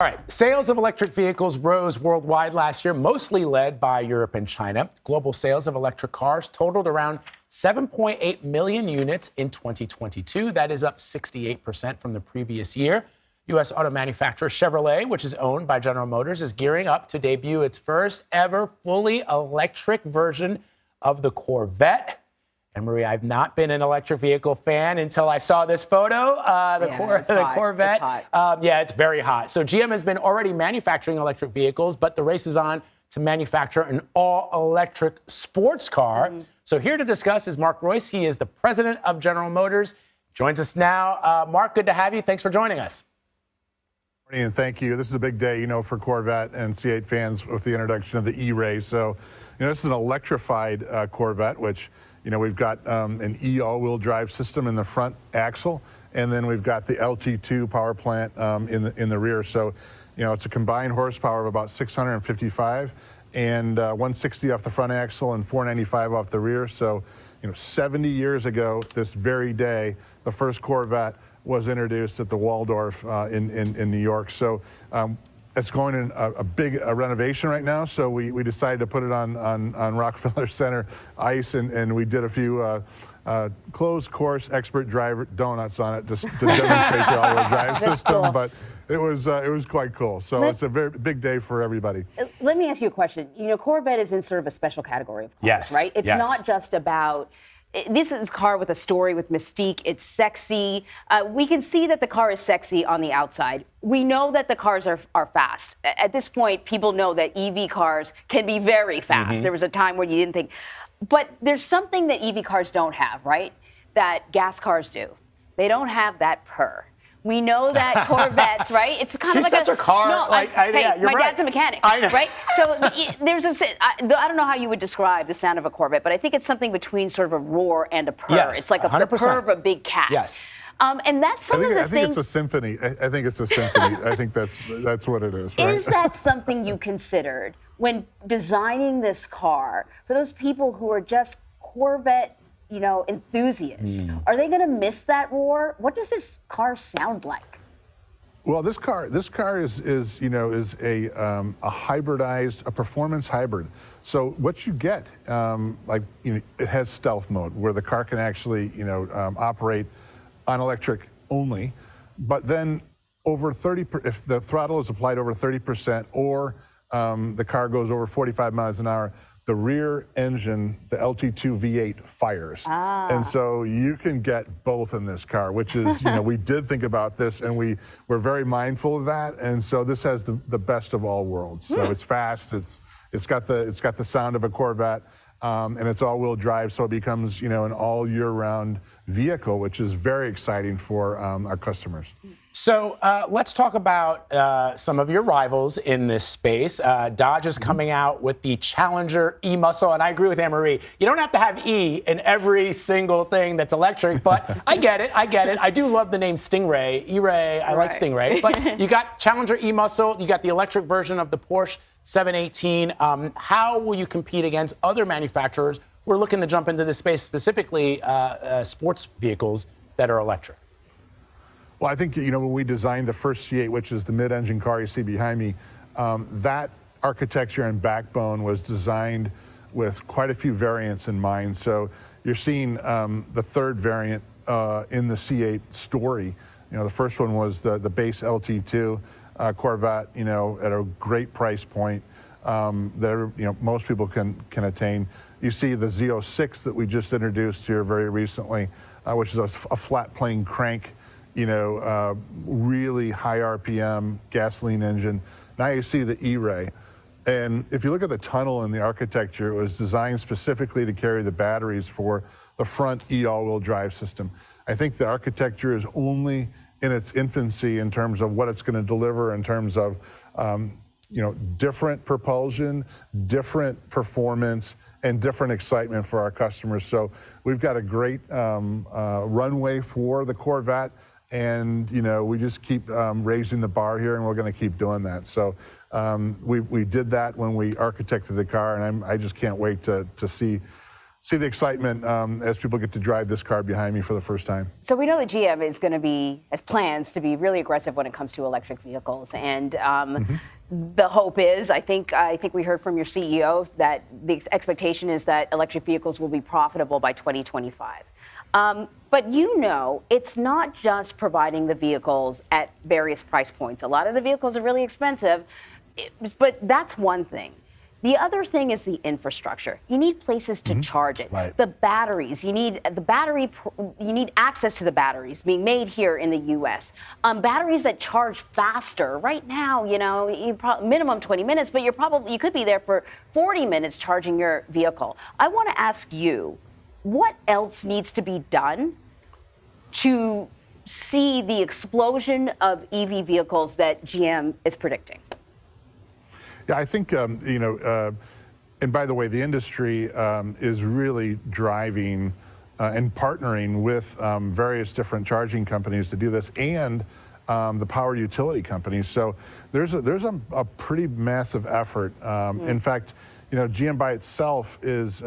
All right, sales of electric vehicles rose worldwide last year, mostly led by Europe and China. Global sales of electric cars totaled around 7.8 million units in 2022. That is up 68% from the previous year. U.S. auto manufacturer Chevrolet, which is owned by General Motors, is gearing up to debut its first ever fully electric version of the Corvette. And Marie, I've not been an electric vehicle fan until I saw this photo, the Corvette. It's hot. Yeah, it's very hot. So GM has been already manufacturing electric vehicles, but the race is on to manufacture an all-electric sports car. So here to discuss is Mark Royce. He is the president of General Motors. Joins us now. Mark, good to have you. Thanks for joining us. Morning, and thank you. This is a big day, for Corvette and C8 fans with the introduction of the E-Ray. So, this is an electrified Corvette, which, we've got an E all-wheel drive system in the front axle, and then we've got the LT2 power plant in the rear. So, it's a combined horsepower of about 655 and 160 off the front axle and 495 off the rear. So, 70 years ago, this very day, the first Corvette was introduced at the Waldorf in New York. So it's going in a big renovation right now. So we decided to put it on Rockefeller Center ice, and we did a few closed course expert driver donuts on it just to demonstrate the all-wheel drive system. Cool. But it was quite cool. So it's a very big day for everybody. Let me ask you a question. Corvette is in sort of a special category of cars, Yes. right? It's Yes. not just about. This is a car with a story, with mystique. It's sexy. We can see that the car is sexy on the outside. We know that the cars are fast. At this point, people know that EV cars can be very fast. There was a time when you didn't think. But there's something that EV cars don't have, right? That gas cars do. They don't have that purr. We know that Corvettes, right? It's kind of She's like such a car. No, Yeah, you're my right. dad's a mechanic, I know. right? So I don't know how you would describe the sound of a Corvette, but I think it's something between sort of a roar and a purr. Yes, It's like the 100%. purr of a big cat. Yes. And that's some of the I think things. it's a symphony. I think it's a symphony. I think that's what it is. Right? Is that something you considered when designing this car for those people who are just Corvette, enthusiasts? Are they going to miss that roar? What does this car sound like? Well, this car is a hybridized, a performance hybrid. So what you get, it has stealth mode where the car can actually, operate on electric only, but then over 30, if the throttle is applied over 30% or the car goes over 45 miles an hour, the rear engine, the LT2 V8 fires. And so you can get both in this car, which is, we did think about this and we're very mindful of that. And so this has the best of all worlds. So it's fast, it's got the sound of a Corvette, and it's all-wheel drive, so it becomes, an all year round vehicle, which is very exciting for our customers. So let's talk about some of your rivals in this space. Dodge is coming out with the Challenger E-Muscle, and I agree with Anne-Marie. You don't have to have E in every single thing that's electric, but I get it. I do love the name Stingray. E-Ray, I like Stingray. But you got Challenger E-Muscle, you got the electric version of the Porsche 718. How will you compete against other manufacturers who are looking to jump into this space, specifically sports vehicles that are electric? Well, I think, when we designed the first C8, which is the mid-engine car you see behind me, that architecture and backbone was designed with quite a few variants in mind. So you're seeing the third variant in the C8 story. The first one was the base LT2 Corvette, at a great price point that most people can attain. You see the Z06 that we just introduced here very recently, which is a flat plane crank, really high RPM gasoline engine. Now you see the E-Ray. And if you look at the tunnel in the architecture, it was designed specifically to carry the batteries for the front E all-wheel drive system. I think the architecture is only in its infancy in terms of what it's going to deliver in terms of, different propulsion, different performance, and different excitement for our customers. So we've got a great runway for the Corvette. And, we just keep raising the bar here, and we're going to keep doing that. So we did that when we architected the car, and I just can't wait to see see the excitement as people get to drive this car behind me for the first time. So we know that GM is going to has plans to be really aggressive when it comes to electric vehicles, and the hope is, I think we heard from your CEO that the expectation is that electric vehicles will be profitable by 2025. But it's not just providing the vehicles at various price points. A lot of the vehicles are really expensive, but that's one thing. The other thing is the infrastructure. You need places to charge it. Right. The batteries, you need access to the batteries being made here in the U.S. Batteries that charge faster. Right now, minimum 20 minutes, but you could be there for 40 minutes charging your vehicle. I want to ask you, what else needs to be done to see the explosion of EV vehicles that GM is predicting? Yeah, I think, and by the way, the industry is really driving and partnering with various different charging companies to do this, and the power utility companies. So there's a pretty massive effort. In fact, GM by itself is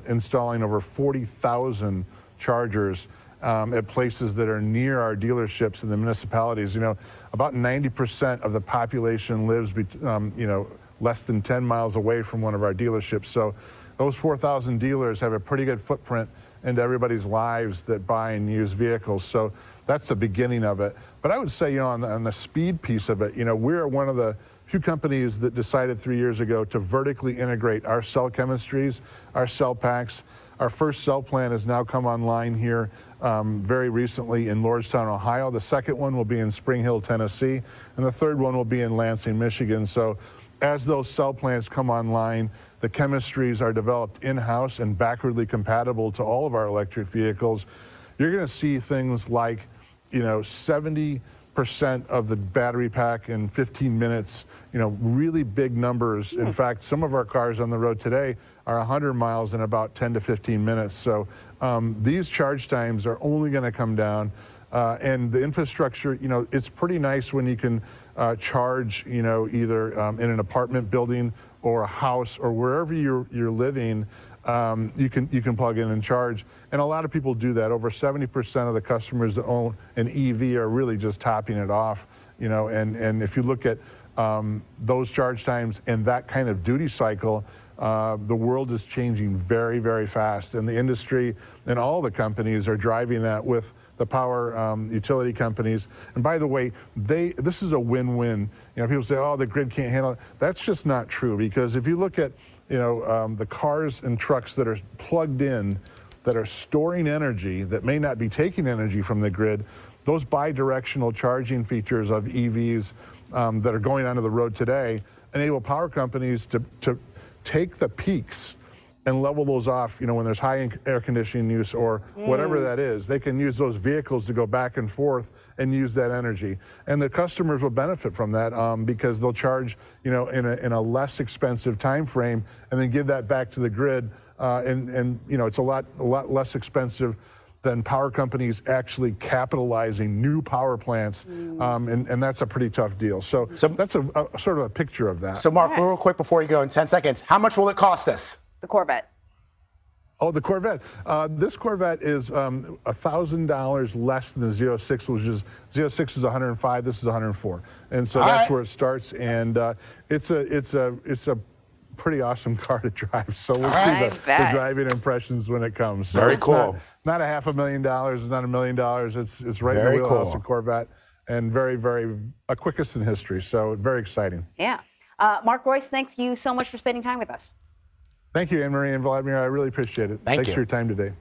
installing over 40,000 chargers at places that are near our dealerships in the municipalities. About 90% of the population lives, less than 10 miles away from one of our dealerships. So those 4,000 dealers have a pretty good footprint into everybody's lives that buy and use vehicles. So that's the beginning of it. But I would say, on the speed piece of it, we're one of the few companies that decided 3 years ago to vertically integrate our cell chemistries, our cell packs. Our first cell plant has now come online here very recently in Lordstown, Ohio. The second one will be in Spring Hill, Tennessee, and the third one will be in Lansing, Michigan. So as those cell plants come online, the chemistries are developed in-house and backwardly compatible to all of our electric vehicles. You're going to see things like, 70% of the battery pack in 15 minutes, really big numbers. In fact, some of our cars on the road today are 100 miles in about 10 to 15 minutes. So these charge times are only going to come down. And the infrastructure, it's pretty nice when you can charge, either in an apartment building or a house or wherever you're living. You can plug in and charge, and a lot of people do that. Over 70% of the customers that own an EV are really just topping it off, and if you look at those charge times and that kind of duty cycle, the world is changing very, very fast, and the industry and all the companies are driving that with the power utility companies. And by the way, this is a win-win. People say, oh, the grid can't handle it. That's just not true, because if you look at the cars and trucks that are plugged in, that are storing energy, that may not be taking energy from the grid, those bi-directional charging features of EVs that are going onto the road today enable power companies to take the peaks and level those off, when there's high air conditioning use or whatever that is. They can use those vehicles to go back and forth and use that energy. And the customers will benefit from that because they'll charge, in a less expensive time frame and then give that back to the grid. And it's a lot less expensive than power companies actually capitalizing new power plants. And that's a pretty tough deal. So that's a sort of a picture of that. So Mark, real quick before you go in 10 seconds, how much will it cost us? The Corvette. Oh, the Corvette. This Corvette is $1,000 less than the 06, which is 06 is 105. This is 104, and so that's where it starts. And it's a pretty awesome car to drive. So we'll see the driving impressions when it comes. So Very cool. Not $500,000. It's not $1 million. It's right in the wheelhouse of Corvette, and very, very quickest in history. So very exciting. Yeah. Mark Royce, thanks you so much for spending time with us. Thank you, Anne-Marie and Vladimir. I really appreciate it. Thanks for your time today.